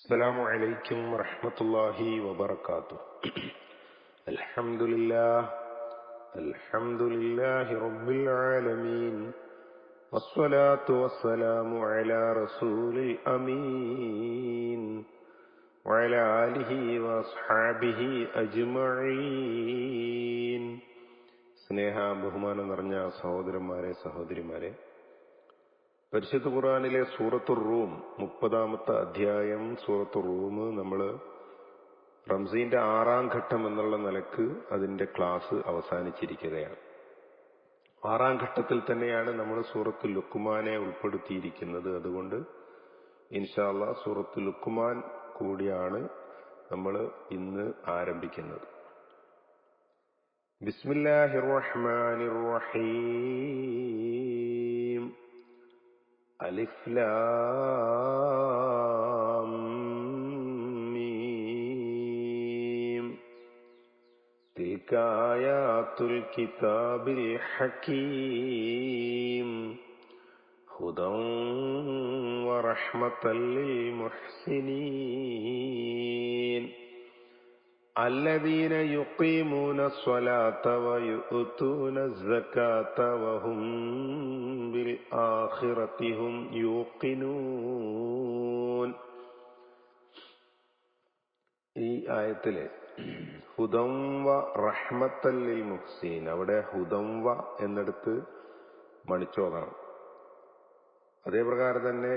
السلام عليكم ورحمة الله وبركاته. الحمد لله رب العالمين، والصلاة والسلام على رسول الأمين وعلى آله وأصحابه أجمعين. സ്നേഹ ബഹുമാനം നിറഞ്ഞ സഹോദരന്മാരെ സഹോദരിമാരെ, പരിശുദ്ധ ഖുർആനിലെ സൂറത്തുർ റൂം 30-ാമത്തെ അധ്യായം സൂറത്തുർ റൂം നമ്മൾ റംസീന്റെ 6-ാം ഘട്ടം എന്നുള്ള നിലക്ക് അതിന്റെ ക്ലാസ് അവസാനിച്ചിരിക്കുകയാണ്. 6-ാം ഘട്ടത്തിൽ തന്നെയാണ് നമ്മൾ സൂറത്തുൽ ലുഖ്മാനെ ഉൾപ്പെടുത്തിയിരിക്കുന്നത്. അതുകൊണ്ട് ഇൻഷാ അല്ലാഹ് സൂറത്തുൽ ലുഖ്മാൻ കൂടിയാണ് നമ്മൾ ഇന്ന് ആരംഭിക്കുന്നത്. ബിസ്മില്ലാഹിർ റഹ്മാനിർ റഹീം. അലിഫ് ലാം മീം. തിൽക ആയാത്തുൽ കിതാബിൽ ഹകീം ഹുദൻ വറഹ്മതൻ ലിൽ മുഹ്സിനീൻ الذين يقيمون الصلاة ويؤتون الزكاة وهم بالآخرة هم يوقنون. ഈ ആയത്തിലെ ഹുദം വ റഹ്മത്തൻ ലിൽ മുഹ്സിനീൻ, അവിടെ ഹുദം വ എന്നിടത്ത് മണിച്ചോദാണ്. അതേപ്രകാരം തന്നെ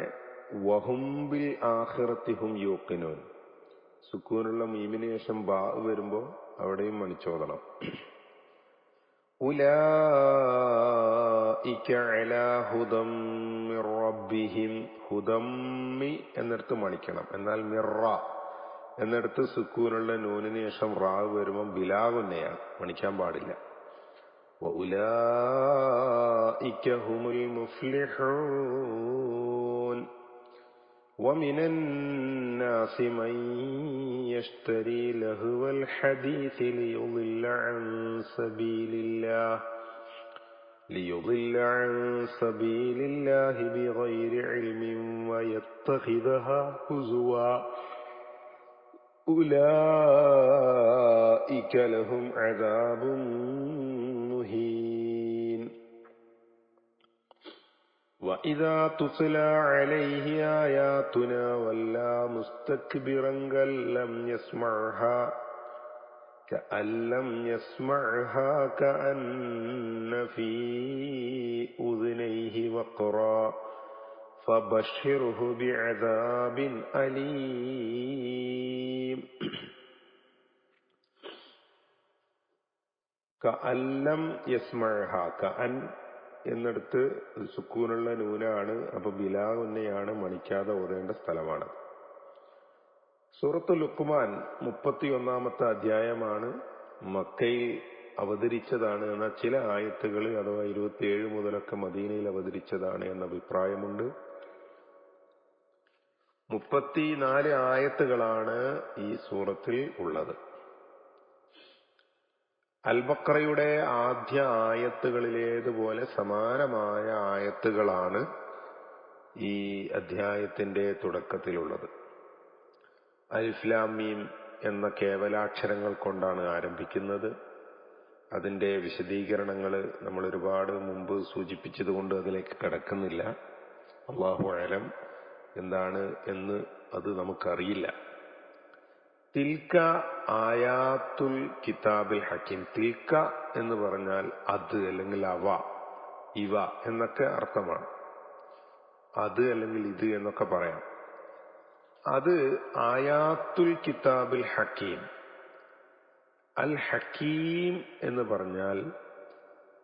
വഹും ബിൽ ആഖിറത്തി ഹും യൂഖിനൂൻ, സുക്കൂനുള്ള മീമിന് ശേഷം ബാ വരുമ്പോ അവിടെയും മണിച്ചോദണം. ഉലൈക അലാ ഹുദം മിർ റബ്ബിഹിം, ഹുദമ്മി എന്നിടത്ത് മണിക്കണം. എന്നാൽ മിറ എന്നിടത്ത് സുക്കൂനുള്ള നൂനിന് ശേഷം റാ വരുമ്പോ ബിലാഗുന്നെയാണ്, മണിക്കാൻ പാടില്ല. ഉലൈക ഹുമുൽ മുഫ്ലിഹൂൻ. ومن الناس من يشتري لهو الحديث ليضل عن سبيل الله بغير علم ويتخذها هزوا أولئك لهم عذاب مهين. وإذا تتلى عليه آياتنا ولى مستكبرا كأن لم يسمعها كأن في أذنيه وقرا فبشره بعذاب أليم. كأن لم يسمعها, كأن എന്നിടത്ത് സുക്കൂനുള്ള നൂനാണ്. അപ്പൊ ബിലാഗുന്നെയാണ്, മണിക്കാതെ ഓതേണ്ട സ്ഥലമാണ്. സൂറത്തുൽ ലുഖ്മാൻ 31-ാമത്തെ അധ്യായമാണ്. മക്കയിൽ അവതരിച്ചതാണ്. എന്നാൽ ചില ആയത്തുകൾ അഥവാ 27 മുതലൊക്കെ മദീനയിൽ അവതരിച്ചതാണ് എന്ന അഭിപ്രായമുണ്ട്. 34 ആയത്തുകളാണ് ഈ സൂറത്തിൽ ഉള്ളത്. അൽ-ബഖറയുടെ ആദ്യ ആയത്തുകളിലേതുപോലെ സമാനമായ ആയത്തുകളാണ് ഈ അധ്യായത്തിന്റെ തുടക്കത്തിലുള്ളത്. അലിഫ് ലാം മീം എന്ന കേവലാക്ഷരങ്ങൾ കൊണ്ടാണ് ആരംഭിക്കുന്നത്. അതിന്റെ വിശദീകരണങ്ങൾ നമ്മൾ ഒരുപാട് മുമ്പ് സൂചിപ്പിച്ചതുകൊണ്ട് അതിലേക്ക് കടക്കുന്നില്ല. അല്ലാഹു അലം എന്താണ് എന്ന് അത് നമുക്കറിയില്ല. തിൽക ആയാത്തുൽ കിതാബിൽ ഹക്കീം. തിൽക എന്ന് പറഞ്ഞാൽ അത്, അല്ലെങ്കിൽ അവ, ഇവ എന്നൊക്കെ അർത്ഥമാണ്. അത് അല്ലെങ്കിൽ ഇത് എന്നൊക്കെ പറയാം. അത് ആയാത്തുൽ കിതാബിൽ ഹക്കീം. അൽ ഹക്കീം എന്ന് പറഞ്ഞാൽ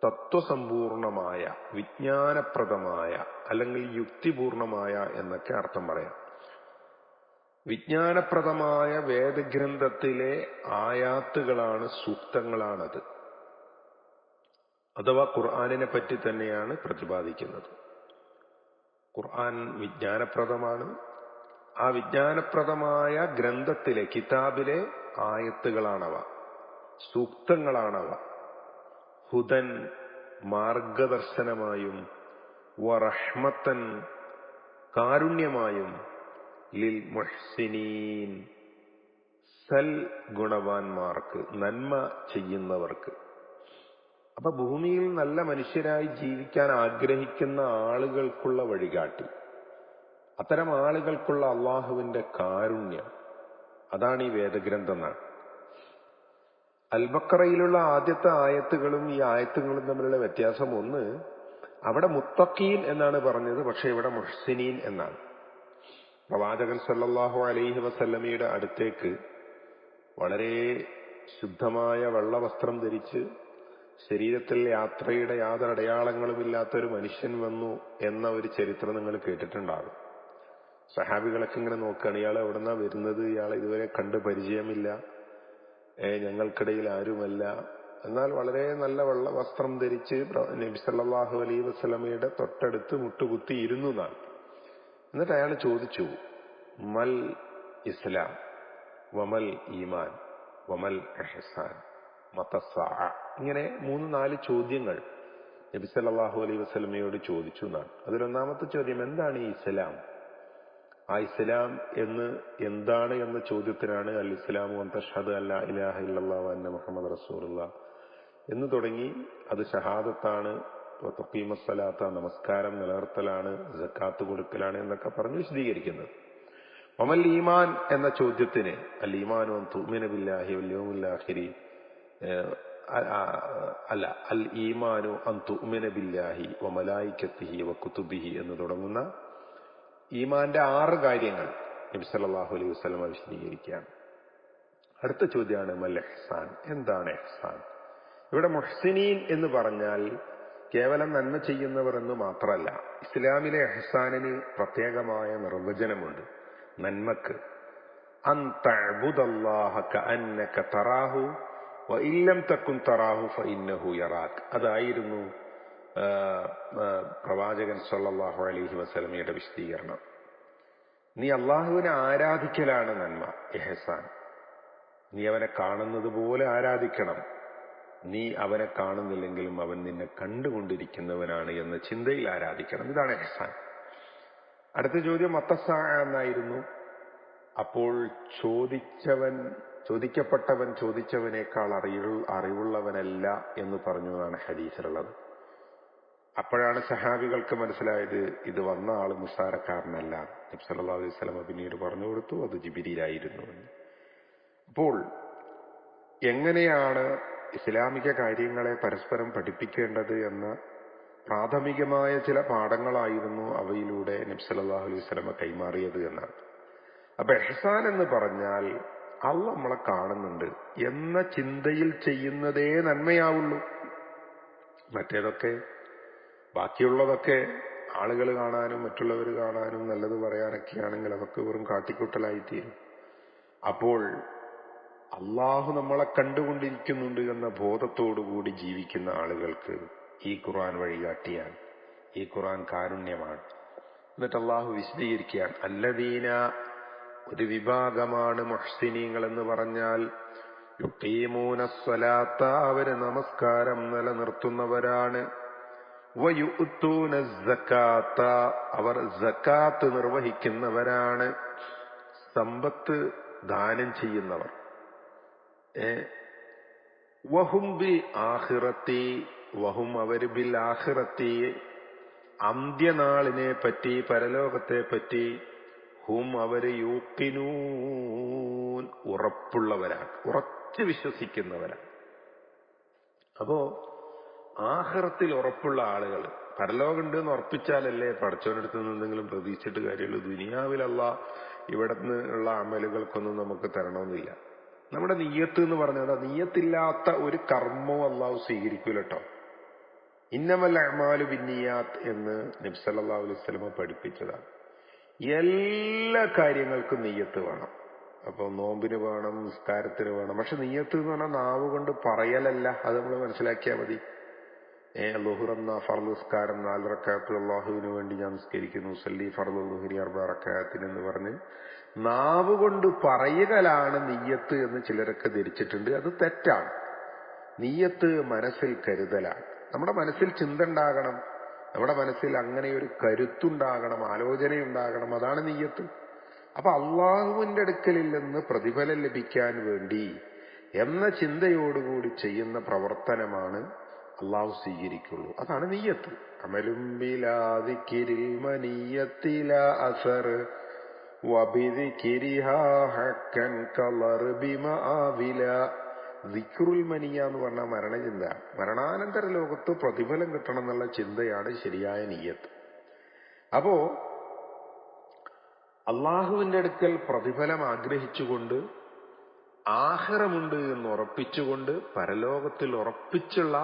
തത്വസമ്പൂർണമായ, വിജ്ഞാനപ്രദമായ അല്ലെങ്കിൽ യുക്തിപൂർണമായ എന്നൊക്കെ അർത്ഥം പറയാം. വിജ്ഞാനപ്രദമായ വേദഗ്രന്ഥത്തിലെ ആയാത്തുകളാണ്, സൂക്തങ്ങളാണത്. അഥവാ ഖുർആനിനെ പറ്റി തന്നെയാണ് പ്രതിപാദിക്കുന്നത്. ഖുർആൻ വിജ്ഞാനപ്രദമാണ്. ആ വിജ്ഞാനപ്രദമായ ഗ്രന്ഥത്തിലെ, കിതാബിലെ ആയത്തുകളാണവ, സൂക്തങ്ങളാണവ. ഹുദൻ മാർഗദർശനമായും, വറഹ്മത്തൻ കാരുണ്യമായും, ലിൽ മുഹ്സിനീൻ, സൽ ഗുണവാന്മാർക്ക്, നന്മ ചെയ്യുന്നവർക്ക്. അപ്പൊ ഭൂമിയിൽ നല്ല മനുഷ്യരായി ജീവിക്കാൻ ആഗ്രഹിക്കുന്ന ആളുകൾക്കുള്ള വഴികാട്ടി, അത്തരം ആളുകൾക്കുള്ള അള്ളാഹുവിന്റെ കാരുണ്യം, അതാണ് ഈ വേദഗ്രന്ഥം എന്നാണ്. അൽബക്കറയിലുള്ള ആദ്യത്തെ ആയത്തുകളും ഈ ആയത്തുകളും തമ്മിലുള്ള വ്യത്യാസം, ഒന്ന് അവിടെ മുത്തഖീൻ എന്നാണ് പറഞ്ഞത്, പക്ഷെ ഇവിടെ മുഹ്സിനീൻ എന്നാണ്. പ്രവാചകൻ സല്ലല്ലാഹു അലൈഹി വസല്ലമയുടെ അടുത്തേക്ക് വളരെ ശുദ്ധമായ വെള്ളവസ്ത്രം ധരിച്ച് ശരീരത്തിൽ യാത്രയുടെ യാതൊരു അടയാളങ്ങളുമില്ലാത്ത ഒരു മനുഷ്യൻ വന്നു എന്ന ഒരു ചരിത്രം നിങ്ങൾ കേട്ടിട്ടുണ്ടാകും. സഹാബികളൊക്കെ ഇങ്ങനെ നോക്കുകയാണ്, ഇയാൾ എവിടെന്നാ വരുന്നത്, ഇയാളെ ഇതുവരെ കണ്ട് പരിചയമില്ല, ഞങ്ങൾക്കിടയിൽ ആരുമല്ല. എന്നാൽ വളരെ നല്ല വെള്ള വസ്ത്രം ധരിച്ച് നബി സല്ലല്ലാഹു അലൈഹി വസല്ലമയുടെ തൊട്ടടുത്ത് മുട്ടുകുത്തി ഇരുന്നു എന്നാണ്. എന്നിട്ട് അയാൾ ചോദിച്ചു, മൽ ഇസ്ലാം വമൽ ഈമാൻ വമൽ ഇഹ്സാൻ മതസ്സാഅ. ഇങ്ങനെ 3-4 ചോദ്യങ്ങൾ നബി സല്ലല്ലാഹു അലൈഹി വസല്ലമയോട് ചോദിച്ചു എന്നാണ്. അതിലൊന്നാമത്തെ ചോദ്യം, എന്താണ് ഈ ഇസ്ലാം? ആ ഇസ്ലാം എന്താണ് എന്ന ചോദ്യത്തിനാണ് അൽ ഇസ്ലാമു അൻ തശ്ഹദു അല്ലാ ഇലാഹ ഇല്ലല്ലാഹു വ അന്ന മുഹമ്മദ് റസൂലുള്ളാഹ് എന്ന് തുടങ്ങി, അത് ഷഹാദത്താണ്, തഖീമസ്സലാത്ത നമസ്കാരം നിലനിർത്തലാണ്, സക്കാത്ത് കൊടുക്കലാണ് എന്നൊക്കെ പറഞ്ഞ് വിശദീകരിക്കുന്നത്. വമൽ ഈമാൻ എന്ന ചോദ്യത്തിന് അൽ ഈമാനു അൻ തുഅ്മിന ബില്ലാഹി വൽ യൗമിൽ ആഖിരി, അല്ല, അൽ ഈമാനു അൻ തുഅ്മിന ബില്ലാഹി വ മലായികത്തിഹി വ കുതുബിഹി എന്ന് തുടങ്ങുന്ന ഈമാന്റെ 6 കാര്യങ്ങൾ നബി സല്ലല്ലാഹു അലൈഹി വസല്ലം വിശദീകരിക്കുകയാണ്. അടുത്ത ചോദ്യമാണ് മൽ ഇഹ്സാൻ, എന്താണ് ഇഹ്സാൻ? ഇവിടെ മുഹ്സിനീൻ എന്ന് പറഞ്ഞാൽ കേവലം നന്മ ചെയ്യുന്നവർ എന്ന് മാത്രമല്ല, ഇസ്ലാമിലെ ഇഹ്സാനിന് പ്രത്യേകമായ നിർവചനമുണ്ട്. നന്മക്ക് അൻ തഅ്ബുദല്ലാഹ കഅന്നക തറാഹു വ ഇല്ലം തകുൻ തറാഹു ഫഇന്നഹു യറാക്. അതായിരുന്നു പ്രവാചകൻ സല്ലല്ലാഹു അലൈഹി വസല്ലമയുടെ വിശദീകരണം. നീ അള്ളാഹുവിനെ ആരാധിക്കലാണ് നന്മ, ഇഹ്സാൻ. നീ അവനെ കാണുന്നത് പോലെ ആരാധിക്കണം. നീ അവനെ കാണുന്നില്ലെങ്കിലും അവൻ നിന്നെ കണ്ടുകൊണ്ടിരിക്കുന്നവനാണ് എന്ന ചിന്തയിൽ ആരാധിക്കണം. ഇതാണ് ഇഹ്സാൻ. അടുത്ത ചോദ്യം മതസ്സാഅ എന്നായിരുന്നു. അപ്പോൾ ചോദിക്കപ്പെട്ടവൻ ചോദിച്ചവനേക്കാൾ അറിവുള്ളവനല്ല എന്ന് പറഞ്ഞു എന്നാണ് ഹദീസിലുള്ളത്. അപ്പോഴാണ് സഹാബികൾക്ക് മനസ്സിലായത്, ഇത് വന്ന ആള് നിസ്സാരക്കാരനല്ല. നബി സല്ലല്ലാഹു അലൈഹി വസല്ലം പിന്നീട് പറഞ്ഞു കൊടുത്തു, അത് ജിബ്രീലായിരുന്നു. അപ്പോൾ എങ്ങനെയാണ് ഇസ്ലാമിക കാര്യങ്ങളെ പരസ്പരം പഠിപ്പിക്കേണ്ടത് എന്ന പ്രാഥമികമായ ചില പാഠങ്ങളായിരുന്നു അവയിലൂടെ നബി സല്ലല്ലാഹു അലൈഹി വസല്ലം കൈമാറിയത് എന്നാണ്. അപ്പൊ ഇഹ്സാൻ എന്ന് പറഞ്ഞാൽ അള്ളാഹ് നമ്മളെ കാണുന്നുണ്ട് എന്ന ചിന്തയിൽ ചെയ്യുന്നതേ നന്മയാവുള്ളൂ. മറ്റേതൊക്കെ, ബാക്കിയുള്ളതൊക്കെ ആളുകൾ കാണാനും മറ്റുള്ളവർ കാണാനും നല്ലത് പറയാനൊക്കെ ആണെങ്കിൽ അതൊക്കെ വെറും കാട്ടിക്കൂട്ടലായിത്തീരും. അപ്പോൾ അള്ളാഹു നമ്മളെ കണ്ടുകൊണ്ടിരിക്കുന്നുണ്ട് എന്ന ബോധത്തോടുകൂടി ജീവിക്കുന്ന ആളുകൾക്ക് ഈ ഖുർആൻ വഴികാട്ടിയാണ്, ഈ ഖുർആൻ കാരുണ്യമാണ്. എന്നിട്ട് അള്ളാഹു വിശദീകരിക്കുകയാണ്, അല്ലദീന, ഒരു വിഭാഗമാണ് മുഹ്സിനീങ്ങൾ എന്ന് പറഞ്ഞാൽ, യുഖീമൂനസ്സലാത്ത, അവര് നമസ്കാരം നിലനിർത്തുന്നവരാണ്, വയുഅ്തൂനസ്സകാത്ത, അവർ സക്കാത്ത് നിർവഹിക്കുന്നവരാണ്, സമ്പത്ത് ദാനം ചെയ്യുന്നവർ. വഹും ബിൽ ആഖിറത്തി, വഹും അവർ ബിൽ ആഖിറത്തി, അന്ത്യനാളിനെ പറ്റി, പരലോകത്തെ പറ്റി, ഹും അവര് യൂഖിനൂൻ, ഉറപ്പുള്ളവരാണ്, ഉറച്ചു വിശ്വസിക്കുന്നവരാണ്. അപ്പോ ആഖിറത്തിൽ ഉറപ്പുള്ള ആളുകൾ, പരലോകമുണ്ട് എന്ന് ഉറപ്പിച്ചാലല്ലേ പടച്ചവനടുത്ത് നിന്ന് എന്തെങ്കിലും പ്രതീക്ഷിച്ചിട്ട് കാര്യമുള്ളൂ. ദുനിയാവിലല്ല ഇവിടെ നിന്നുള്ള അമലുകൾക്കൊന്നും നമുക്ക് തരണമെന്നില്ല. നമ്മുടെ നിയ്യത്ത് എന്ന് പറഞ്ഞാൽ, നിയ്യത്തില്ലാത്ത ഒരു കർമ്മവും അള്ളാഹു സ്വീകരിക്കൂല കേട്ടോ. ഇന്നമൽ അഅ്മാലു ബിന്നിയാത്ത് എന്ന് നബി സല്ലല്ലാഹു അലൈഹി വസല്ലം പഠിപ്പിച്ചതാണ്. എല്ലാ കാര്യങ്ങൾക്കും നിയ്യത്ത് വേണം. അപ്പൊ നോമ്പിന് വേണം, നിസ്കാരത്തിന് വേണം. പക്ഷെ നിയ്യത്ത് എന്ന് പറഞ്ഞാൽ നാവ് കൊണ്ട് പറയലല്ല, അത് നമ്മൾ മനസ്സിലാക്കിയാൽ മതി. ളുഹുർ എന്ന ഫർള് നിസ്കാരം 4 റക്അത്ത് അള്ളാഹുവിന് വേണ്ടി ഞാൻ നിസ്കരിക്കുന്നു, സല്ലി ഫർളു ളുഹുരി 4 റക്അത്തിന് എന്ന് പറഞ്ഞ് നാവ് കൊണ്ട് പറയലാണ് നിയ്യത്ത് എന്ന് ചിലരൊക്കെ ധരിച്ചിട്ടുണ്ട്. അത് തെറ്റാണ്. നിയ്യത്ത് മനസ്സിൽ കരുതലാണ്. നമ്മുടെ മനസ്സിൽ ചിന്ത ഉണ്ടാകണം, നമ്മുടെ മനസ്സിൽ അങ്ങനെ ഒരു കരുത്തുണ്ടാകണം, ആലോചനയുണ്ടാകണം. അതാണ് നിയ്യത്ത്. അപ്പൊ അള്ളാഹുവിന്റെ അടുക്കലിൽ നിന്ന് പ്രതിഫലം ലഭിക്കാൻ വേണ്ടി എന്ന ചിന്തയോടുകൂടി ചെയ്യുന്ന പ്രവർത്തനമാണ് അള്ളാഹു സ്വീകരിക്കുള്ളൂ. അതാണ് നിയ്യത്ത്. അമലും ബിലാ ദിക്രിൽ മനീയത്തില അസർ വബിദിക്രിഹാ ഹക്കൻ കളർ ബിമആവില. ദിക്റുൽ മനിയ എന്ന് പറഞ്ഞാൽ മരണചിന്ത. മരണാനന്തര ലോകത്ത് പ്രതിഫലം കിട്ടണം എന്നുള്ള ചിന്തയാണ് ശരിയായ നിയ്യത്ത്. അപ്പോ അള്ളാഹുവിന്റെ അടുക്കൽ പ്രതിഫലം ആഗ്രഹിച്ചുകൊണ്ട് ആഖിറമുണ്ട് എന്ന് ഉറപ്പിച്ചുകൊണ്ട് പരലോകത്തിൽ ഉറപ്പിച്ചുള്ള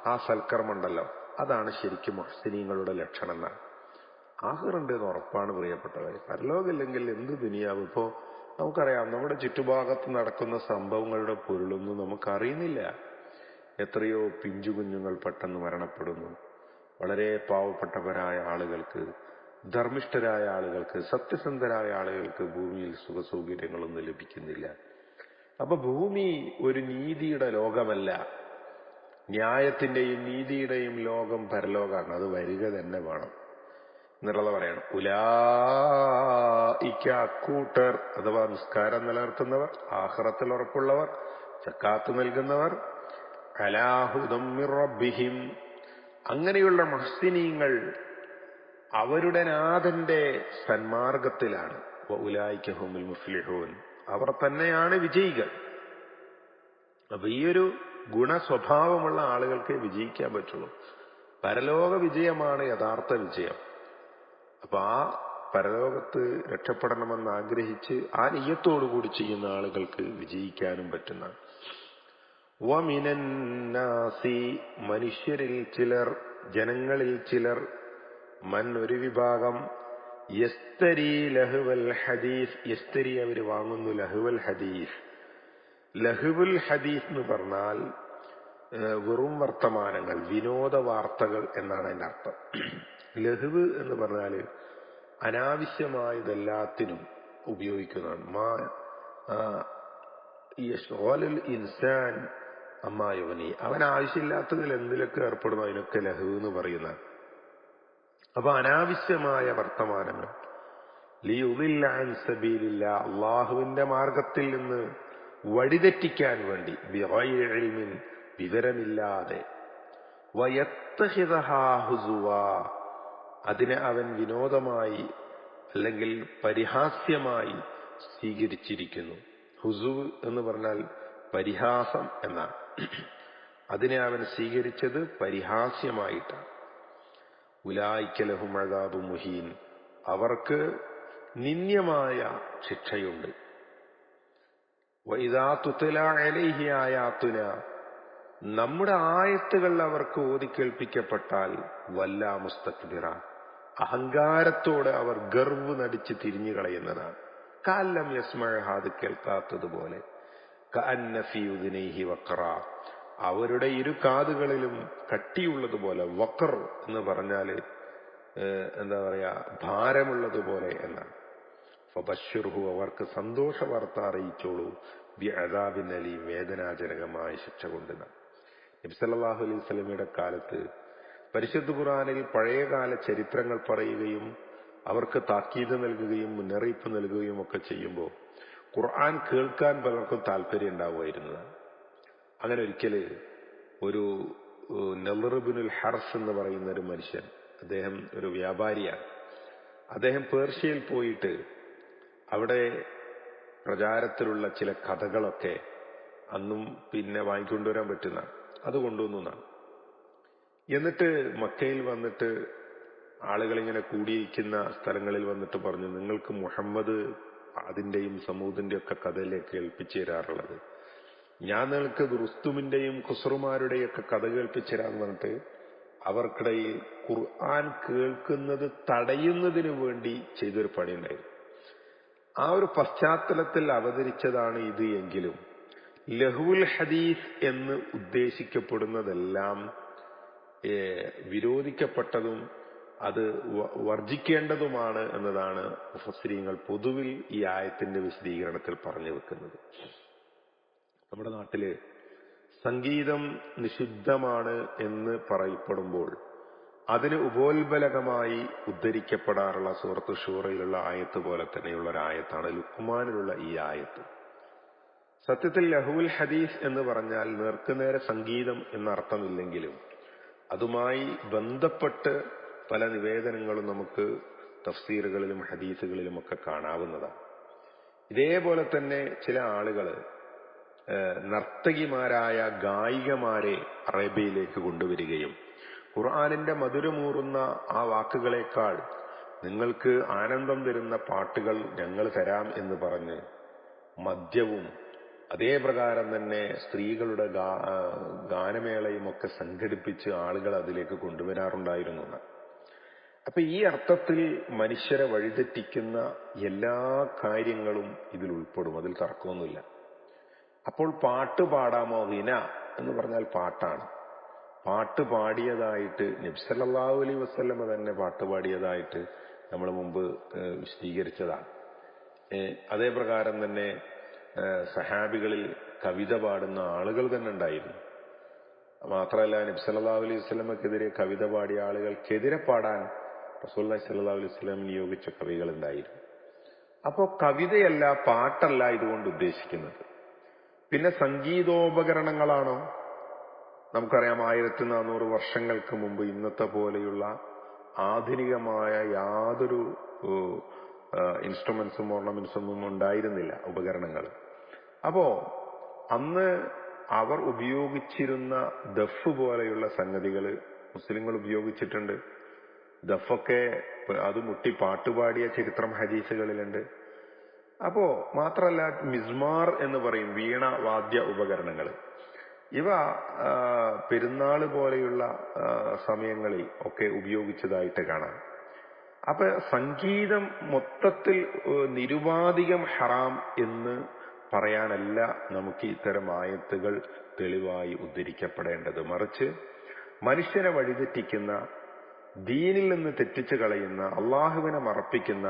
ആ സൽക്കർമ്മമുണ്ടല്ലോ, അതാണ് ശരിക്കും മുഹ്സിനീങ്ങളുടെ ലക്ഷണം എന്നാണ്. ആഖിറുണ്ട് എന്ന് ഉറപ്പാണ് പ്രിയപ്പെട്ടവരെ. പരലോകമില്ലെങ്കിൽ എന്ത് ദുനിയാവ്. ഇപ്പോ നമുക്കറിയാം, നമ്മുടെ ചുറ്റുഭാഗത്ത് നടക്കുന്ന സംഭവങ്ങളുടെ പൊരുളൊന്നും നമുക്കറിയുന്നില്ല. എത്രയോ പിഞ്ചു കുഞ്ഞുങ്ങൾ പെട്ടെന്ന് മരണപ്പെടുന്നു. വളരെ പാവപ്പെട്ടവരായ ആളുകൾക്ക്, ധർമ്മിഷ്ഠരായ ആളുകൾക്ക്, സത്യസന്ധരായ ആളുകൾക്ക് ഭൂമിയിൽ സുഖസൗകര്യങ്ങളൊന്നും ലഭിക്കുന്നില്ല. അപ്പൊ ഭൂമി ഒരു നീതിയുടെ ലോകമല്ല, ന്യായത്തിന്റെയും നീതിയുടെയും ലോകം പരലോകമാണ്. അത് വരിക തന്നെ വേണം എന്നുള്ളത് പറയണം. ഉലായിക്ക അക്കൂട്ടർ അഥവാ നിസ്കാരം നിലനിർത്തുന്നവർ, ആഖിറത്തിൽ ഉറപ്പുള്ളവർ, സക്കാത്ത് നൽകുന്നവർ, അലാഹുദം മിർ റബ്ബിഹിം, അങ്ങനെയുള്ള മുഹ്സിനീങ്ങൾ അവരുടെ നാഥന്റെ സന്മാർഗത്തിലാണ്. ഉലായിക ഹുമുൽ മുഫ്ലിഹൂൻ, അവർ തന്നെയാണ് വിജയികൾ. അപ്പൊ ഈ ഒരു ഗുണസ്വഭാവമുള്ള ആളുകൾക്ക് വിജയിക്കാൻ പറ്റുള്ളൂ. പരലോക വിജയമാണ് യഥാർത്ഥ വിജയം. അപ്പൊ ആ പരലോകത്ത് രക്ഷപ്പെടണമെന്ന് ആഗ്രഹിച്ച് ആ നിയ്യത്തോടുകൂടി ചെയ്യുന്ന ആളുകൾക്ക് വിജയിക്കാനും പറ്റുന്ന. വമിനന്നാസി, മനുഷ്യരിൽ ചിലർ, ജനങ്ങളിൽ ചിലർ, മൻ ഒരു വിഭാഗം, യസ്തരി ലഹുവൽ ഹദീസ്, യസ്തരി അവർ വാങ്ങുന്നു ലഹുവൽ ഹദീസ്. ലഹുവുൽ ഹദീസ് എന്ന് പറഞ്ഞാൽ വെറും വർത്തമാനങ്ങൾ, വിനോദ വാർത്തകൾ എന്നാണ് അതിന്റെ അർത്ഥം. ലഹുവ് എന്ന് പറഞ്ഞാല് അനാവശ്യമായതെല്ലാത്തിനും ഉപയോഗിക്കുന്നതാണ്. ഇൻസാൻ അമ്മായവനി, അവൻ ആവശ്യമില്ലാത്തതിൽ എന്തിലൊക്കെ ഏർപ്പെടുന്നു അതിനൊക്കെ ലഹു എന്ന് പറയുന്നതാണ്. അപ്പൊ അനാവശ്യമായ വർത്തമാനങ്ങൾ, ലിയുദില്ല അൻ സബീലില്ലാ, അള്ളാഹുവിന്റെ മാർഗത്തിൽ നിന്ന് വഴിതെറ്റിക്കാൻ വേണ്ടി, ബിഗൈരി ഇൽമിൻ, വിവരമില്ലാതെ, വയത്തഖിദഹാ ഹുസുവാ, അതിനെ അവൻ വിനോദമായി അല്ലെങ്കിൽ പരിഹാസ്യമായി സ്വീകരിച്ചിരിക്കുന്നു. ഹുസുവ് എന്ന് പറഞ്ഞാൽ പരിഹാസം എന്നാണ്. അതിനെ അവൻ സ്വീകരിച്ചത് പരിഹാസ്യമായിട്ടാണ്. ഉലായിക ലഹും അദാബു മുഹീൻ, അവർക്ക് നിന്ദ്യമായ ശിക്ഷയുണ്ട്. വഇദാ തുത്ലാ അലൈഹി ആയാതുനാ, നമ്മുടെ ആയത്തുകൾ അവർക്ക് ഓതിക്കേൾപ്പിക്കപ്പെട്ടാൽ വല്ലാ മുസ്തക്ബിറ, അഹങ്കാരത്തോടെ അവർ ഗർവ് നടിച്ച് തിരിഞ്ഞു കളയുന്നതാണ്. കഅല്ലം യസ്മഅഹാ, അത് കേൾക്കാത്തതുപോലെ. കഅന്ന ഫീ ഉദ്നൈഹി വഖറ, അവരുടെ ഇരു കാതുകളിലും കട്ടിയുള്ളതുപോലെ. വഖർ എന്ന് പറഞ്ഞാല് എന്താ പറയാ, ഭാരമുള്ളതുപോലെ എന്നാണ്. ഫബശ്ശിർഹു, അവർക്ക് സന്തോഷ വാർത്ത അറിയിച്ചോളൂ, ബിഅദാബിൻ അലീം, വേദനാജനകമായ ശിക്ഷ കൊണ്ടെന്നാണ്. നബി സല്ലല്ലാഹു അലൈഹി വസല്ലമയുടെ കാലത്ത് പരിശുദ്ധ ഖുർആനിൽ പഴയകാല ചരിത്രങ്ങൾ പറയുകയും അവർക്ക് താക്കീത് നൽകുകയും മുന്നറിയിപ്പ് നൽകുകയും ഒക്കെ ചെയ്യുമ്പോൾ ഖുർആൻ കേൾക്കാൻ പലർക്കും താല്പര്യം ഉണ്ടാവുമായിരുന്നതാണ്. അങ്ങനെ ഒരിക്കല് ഒരു നളർ ഇബ്നുൽ ഹർസ് എന്ന് പറയുന്ന ഒരു മനുഷ്യൻ, അദ്ദേഹം ഒരു വ്യാപാരിയാണ്. അദ്ദേഹം പേർഷ്യയിൽ പോയിട്ട് അവിടെ പ്രചാരത്തിലുള്ള ചില കഥകളൊക്കെ അന്നും പിന്നെ വാങ്ങിക്കൊണ്ടുവരാൻ പറ്റുന്ന അത് കൊണ്ടുവന്നാണ്. എന്നിട്ട് മക്കയിൽ വന്നിട്ട് ആളുകളിങ്ങനെ കൂടിയിരിക്കുന്ന സ്ഥലങ്ങളിൽ വന്നിട്ട് പറഞ്ഞു, നിങ്ങൾക്ക് മുഹമ്മദ് അതിന്റെയും സമൂദിന്റെയും ഒക്കെ കഥയിലെ കേൾപ്പിച്ചു തരാറുള്ളത്, ഞാൻ നിങ്ങൾക്ക് റുസ്തുമിന്റെയും ഖുസ്റുമാരുടെയും ഒക്കെ കഥ കേൾപ്പിച്ചു തരാന്ന് പറഞ്ഞിട്ട് അവർക്കിടയിൽ ഖുർആൻ കേൾക്കുന്നത് തടയുന്നതിന് വേണ്ടി ചെയ്തൊരു പണിയുണ്ടായിരുന്നു. ആ ഒരു പശ്ചാത്തലത്തിൽ അവതരിച്ചതാണ് ഇത്. എങ്കിലും ലഹുൽ ഹദീസ് എന്ന് ഉദ്ദേശിക്കപ്പെടുന്നതെല്ലാം വിരോധിക്കപ്പെട്ടതും അത് വർജിക്കേണ്ടതുമാണ് എന്നതാണ് മുഫസ്സിരീങ്ങൾ പൊതുവിൽ ഈ ആയത്തിന്റെ വിശദീകരണത്തിൽ പറഞ്ഞു വെക്കുന്നത്. നമ്മുടെ നാട്ടില് സംഗീതം നിഷിദ്ധമാണ് എന്ന് പറയപ്പെടുമ്പോൾ അതിന് ഉപോത്ബലകമായി ഉദ്ധരിക്കപ്പെടാറുള്ള സൂറത്ത് ഷൂറയിലുള്ള ആയത്ത് പോലെ തന്നെയുള്ള ഒരു ആയത്താണ് ലുഖ്മാനിലുള്ള ഈ ആയത്ത്. സത്യത്തിൽ ലഹുൽ ഹദീസ് എന്ന് പറഞ്ഞാൽ നേർക്കുനേരെ സംഗീതം എന്നർത്ഥമില്ലെങ്കിലും അതുമായി ബന്ധപ്പെട്ട് പല നിവേദനങ്ങളും നമുക്ക് തഫ്സീറുകളിലും ഹദീസുകളിലും ഒക്കെ കാണാവുന്നതാണ്. ഇതേപോലെ തന്നെ ചില ആളുകൾ നർത്തകിമാരായ ഗായികമാരെ അറേബ്യയിലേക്ക് കൊണ്ടുവരികയും ഖുർആനിന്റെ മധുരമൂറുന്ന ആ വാക്കുകളേക്കാൾ നിങ്ങൾക്ക് ആനന്ദം തരുന്ന പാട്ടുകൾ ഞങ്ങൾ തരാം എന്ന് പറഞ്ഞ് മദ്യവും അതേ പ്രകാരം തന്നെ സ്ത്രീകളുടെ ഗാനമേളയും ഒക്കെ സംഘടിപ്പിച്ച് ആളുകൾ അതിലേക്ക് കൊണ്ടുവരാറുണ്ടായിരുന്നു. അപ്പൊ ഈ അർത്ഥത്തിൽ മനുഷ്യരെ വഴിതെറ്റിക്കുന്ന എല്ലാ കാര്യങ്ങളും ഇതിൽ ഉൾപ്പെടും, അതിൽ തർക്കമൊന്നുമില്ല. അപ്പോൾ പാട്ട് പാടാമോ? വിന എന്ന് പറഞ്ഞാൽ പാട്ടാണ്. പാട്ട് പാടിയതായിട്ട് നബി സല്ലല്ലാഹു അലൈഹി വസല്ലമ തന്നെ പാട്ട് പാടിയതായിട്ട് നമ്മൾ മുമ്പ് വിശദീകരിച്ചതാണ്. അതേ പ്രകാരം തന്നെ സഹാബികളിൽ കവിത പാടുന്ന ആളുകൾ തന്നെ ഉണ്ടായിരുന്നു. മാത്രമല്ല നബി സല്ലല്ലാഹു അലൈഹി വസല്ലമക്കെതിരെ കവിത പാടിയ ആളുകൾക്കെതിരെ പാടാൻ റസൂലുള്ളാഹി സ്വല്ലല്ലാഹു അലൈഹി വസല്ലം നിയോഗിച്ച കവികൾ ഉണ്ടായിരുന്നു. അപ്പോ കവിതയല്ല, പാട്ടല്ല ഇതുകൊണ്ട് ഉദ്ദേശിക്കുന്നത്. പിന്നെ സംഗീതോപകരണങ്ങളാണോ? നമുക്കറിയാം 1400 വർഷങ്ങൾക്ക് മുമ്പ് ഇന്നത്തെ പോലെയുള്ള ആധുനികമായ യാതൊരു ഇൻസ്ട്രുമെന്റ്സും ഓർണമെന്റ്സും ഒന്നും ഉണ്ടായിരുന്നില്ല, ഉപകരണങ്ങൾ. അപ്പോ അന്ന് അവർ ഉപയോഗിച്ചിരുന്ന ദഫ് പോലെയുള്ള സംഗതികൾ മുസ്ലിങ്ങൾ ഉപയോഗിച്ചിട്ടുണ്ട്. ദഫൊക്കെ അത് മുട്ടി പാട്ടുപാടിയ ചരിത്രം ഹദീസുകളിലുണ്ട്. അപ്പോ മാത്രമല്ല മിസ്മാർ എന്ന് പറയും, വീണ വാദ്യ ഉപകരണങ്ങൾ. ഇവ പെരുന്നാള് പോലെയുള്ള സമയങ്ങളിൽ ഒക്കെ ഉപയോഗിച്ചതായിട്ട് കാണാം. അപ്പൊ സംഗീതം മൊത്തത്തിൽ നിരുപാധികം ഹറാം എന്ന് പറയാനല്ല നമുക്ക് ഇത്തരം ആയത്തുകൾ തെളിവായി ഉദ്ധരിക്കപ്പെടേണ്ടത്. മറിച്ച് മനുഷ്യനെ വഴിതെറ്റിക്കുന്ന, ദീനിൽ നിന്ന് തെറ്റിച്ചു കളയുന്ന, അള്ളാഹുവിനെ മറപ്പിക്കുന്ന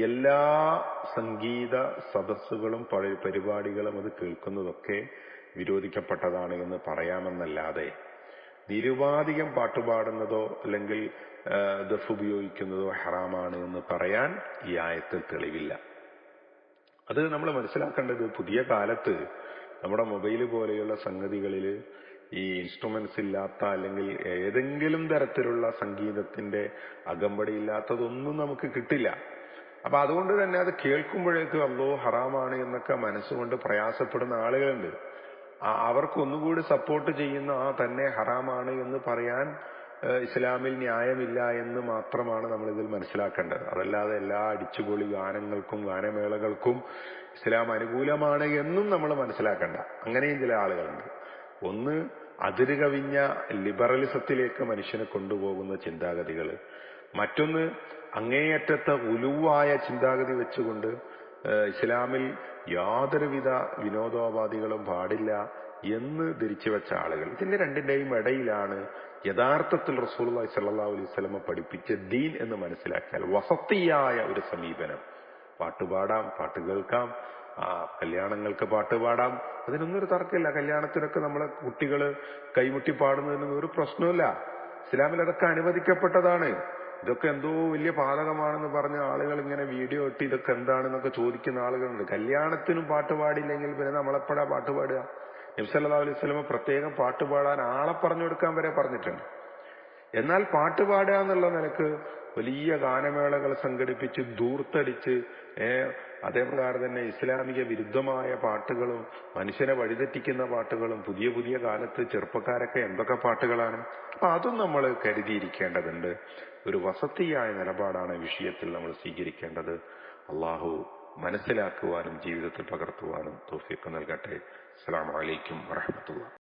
എല്ലാ സംഗീത സദസ്സുകളും പരിപാടികളും അത് കേൾക്കുന്നതൊക്കെ വിരോധിക്കപ്പെട്ടതാണ് എന്ന് പറയാമെന്നല്ലാതെ നിരുപാധികം പാട്ടുപാടുന്നതോ അല്ലെങ്കിൽ ദഫ് ഉപയോഗിക്കുന്നതോ ഹറാമാണ് എന്ന് പറയാൻ ഈ ആയത്തിൽ തെളിവില്ല. അത് നമ്മൾ മനസ്സിലാക്കേണ്ടത്, പുതിയ കാലത്ത് നമ്മുടെ മൊബൈൽ പോലെയുള്ള സംഗതികളിൽ ഈ ഇൻസ്ട്രുമെന്റ്സ് ഇല്ലാത്ത അല്ലെങ്കിൽ ഏതെങ്കിലും തരത്തിലുള്ള സംഗീതത്തിന്റെ അകമ്പടി ഇല്ലാത്തതൊന്നും നമുക്ക് കിട്ടില്ല. അപ്പൊ അതുകൊണ്ട് തന്നെ അത് കേൾക്കുമ്പോഴേക്ക് അല്ലോ ഹറാമാണ് എന്നൊക്കെ മനസ്സുകൊണ്ട് പ്രയാസപ്പെടുന്ന ആളുകളുണ്ട്. അവർക്കൊന്നുകൂടി സപ്പോർട്ട് ചെയ്യുന്ന തന്നെ ഹറാമാണ് എന്ന് പറയാൻ ഇസ്ലാമിൽ ന്യായമില്ല എന്ന് മാത്രമാണ് നമ്മൾ ഇതിൽ മനസ്സിലാക്കേണ്ടത്. അതല്ലാതെ എല്ലാ അടിച്ചുപൊളി ഗാനങ്ങൾക്കും ഗാനമേളകൾക്കും ഇസ്ലാം അനുകൂലമാണ് എന്നും നമ്മൾ മനസ്സിലാക്കണ്ട. അങ്ങനെയും ചില ആളുകളുണ്ട്. ഒന്ന്, അതിര് കവിഞ്ഞ ലിബറലിസത്തിലേക്ക് മനുഷ്യനെ കൊണ്ടുപോകുന്ന ചിന്താഗതികൾ. മറ്റൊന്ന്, അങ്ങേയറ്റത്തെ ഉലുവായ ചിന്താഗതി വെച്ചുകൊണ്ട് ഇസ്ലാമിൽ യാതൊരുവിധ വിനോദോപാധികളും പാടില്ല എന്ന് ധരിച്ചു വെച്ച ആളുകൾ. ഇതിന്റെ രണ്ടിന്റെയും ഇടയിലാണ് യഥാർത്ഥത്തിൽ റസൂലുള്ളാഹി സ്വല്ലല്ലാഹു അലൈഹി വസല്ലം പഠിപ്പിച്ച ദീൻ എന്ന് മനസ്സിലാക്കിയാൽ വസത്തിയായ ഒരു സമീപനം. പാട്ടുപാടാം, പാട്ട് കേൾക്കാം, കല്യാണങ്ങൾക്ക് പാട്ടുപാടാം, അതിനൊന്നും ഒരു തർക്കമില്ല. കല്യാണത്തിനൊക്കെ നമ്മളെ കുട്ടികള് കൈമുട്ടി പാടുന്നതിനൊന്നും ഒരു പ്രശ്നമില്ല. ഇസ്ലാമിൽ അതൊക്കെ അനുവദിക്കപ്പെട്ടതാണ്. ഇതൊക്കെ എന്തോ വലിയ പാതകമാണെന്ന് പറഞ്ഞ ആളുകൾ ഇങ്ങനെ വീഡിയോ ഇട്ട് ഇതൊക്കെ എന്താണെന്നൊക്കെ ചോദിക്കുന്ന ആളുകളുണ്ട്. കല്യാണത്തിനും പാട്ട് പാടില്ലെങ്കിൽ പിന്നെ നമ്മളെപ്പോഴാ പാട്ട് പാടുക? നബി സല്ലല്ലാഹു അലൈഹി വസല്ലം പ്രത്യേകം പാട്ട് പാടാൻ ആളെ പറഞ്ഞു കൊടുക്കാൻ വരെ പറഞ്ഞിട്ടുണ്ട്. എന്നാൽ പാട്ട് പാടുക എന്നുള്ള നിലക്ക് വലിയ ഗാനമേളകൾ സംഘടിപ്പിച്ച് ധൂർത്തടിച്ച് അതേപ്രകാരം തന്നെ ഇസ്ലാമിക വിരുദ്ധമായ പാട്ടുകളും മനുഷ്യനെ വഴിതെറ്റിക്കുന്ന പാട്ടുകളും പുതിയ പുതിയ കാലത്ത് ചെറുപ്പക്കാരൊക്കെ എന്തൊക്കെ പാട്ടുകളാണ്. അപ്പൊ അതും നമ്മൾ കരുതിയിരിക്കേണ്ടതുണ്ട്. ഒരു വസത്തിയായ നിലപാടാണ് വിഷയത്തിൽ നമ്മൾ സ്വീകരിക്കേണ്ടത്. അള്ളാഹു മനസ്സിലാക്കുവാനും ജീവിതത്തിൽ പകർത്തുവാനും തൗഫീഖ് നൽകട്ടെ. അസ്സലാമു അലൈക്കും വറഹ്മത്തുള്ളാഹി.